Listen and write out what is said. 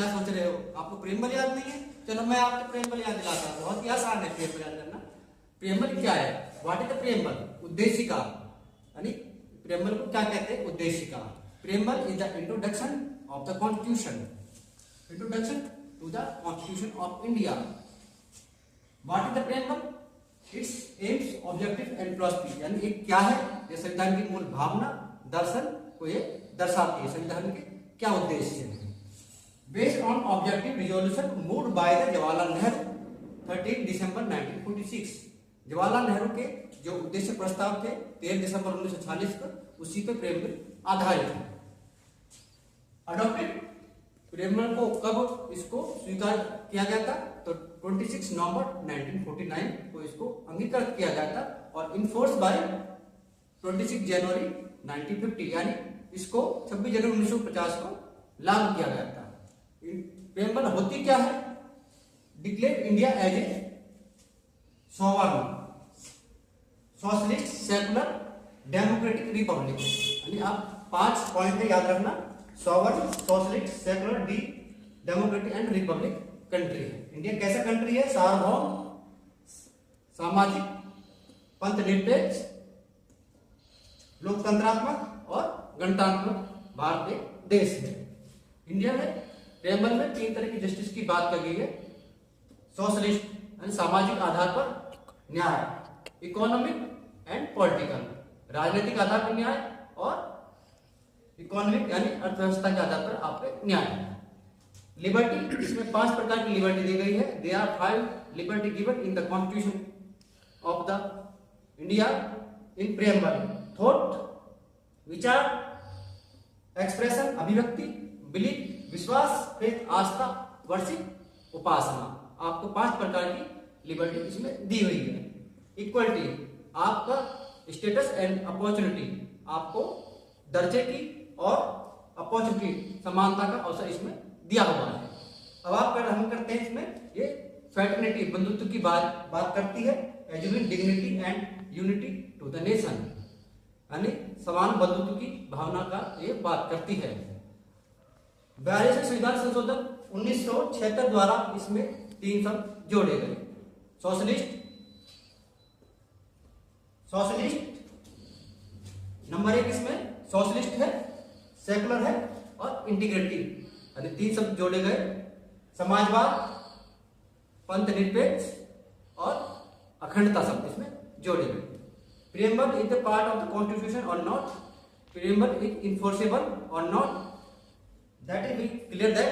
क्या सोच रहे हो, आपको प्रेमबल याद नहीं है? चलो मैं आपको प्रेमबल याद दिलाता हूँ, बहुत ही आसान है प्रेमबल याद करना। प्रेमबल क्या है? What is the preamble? उद्देशिका। यानी प्रेमबल को क्या कहते हैं? उद्देशिका। Preamble is the introduction of the constitution, introduction to the constitution of India. What is the preamble? It's aims, objective and philosophy. यानी एक क्या है? ये संविधान की मूल भावना, दर्शन को ये दर्शाती है, संविधान के क्या उद्देश्य है। Based on objective resolution moved by the Jawaharlal Nehru 13 दिसंबर 1946। जवाहरलाल नेहरू के जो उद्देश्य प्रस्ताव थे 13 दिसंबर 1946 को, उसी पे प्रेमबल आधारित है। अडॉप्टेड, प्रेमबल को कब इसको स्वीकार किया गया था? तो 26 नवंबर 1949 को इसको अंगीकृत किया गया था और इनफोर्स बाय 26 जनवरी 1950, यानी इसको 26 जनवरी 1950 को लागू किया गया था। प्रेमबल होती क्या है? Declare India as a sovereign socialist secular democratic republic. यानी आप 5 पॉइंट है याद रखना। Sovereign, socialist, secular, democratic and republic country है। इंडिया कैसा कंट्री है? सार्वभौम, सामाजिक, पंथनिरपेक्ष, लोकतंत्रात्मक और गणतंत्रात्मक भारत एक देश है। इंडिया में प्रेमबल में 3 तरह की जस्टिस की बात की गई है। सोशलिस्ट यानी सामाजिक आधार पर न्याय, इकोनॉमिक एंड पॉलिटिकल, राजनीतिक आधार पर न्याय, और इकोनॉमिक यानी अर्थव्यवस्था के आधार पर आपके न्याय। लिबर्टी, इसमें 5 प्रकार की लिबर्टी दी गई है। They are 5 liberty given in the constitution of the India in preamble. Thought, विचार, एक्सप्रेशन, अभिव्यक्ति, बिलीफ, विश्वास, फेथ, आस्था, वर्शिप, उपासना। आपको 5 प्रकार की लिबर्टी इसमें दी हुई है। इक्वलिटी, आपका स्टेटस एंड अपॉर्चुनिटी, आपको दर्जे की और अपॉर्चुनिटी, समानता का अवसर इसमें दिया हुआ है। अब हम करते हैं इसमें ये फ्रेटर्निटी, बंधुत्व की बात करती है। Assuming dignity and unity to the nation, यानी समान बंधुत्व की भावना का ये बात करती है। 42वें संविधान संशोधन 1976 द्वारा इसमें 3 शब्द जोड़े गए। सोशलिस्ट, नंबर 1 इसमें सोशलिस्ट है, सेकुलर है और इंटीग्रेटिव, यानी 3 शब्द जोड़े गए। समाजवाद, पंथनिरपेक्ष और अखंडता शब्द इसमें जोड़े गए। Preamble is the part of the constitution or not? Preamble is enforceable or not? That is, we clear that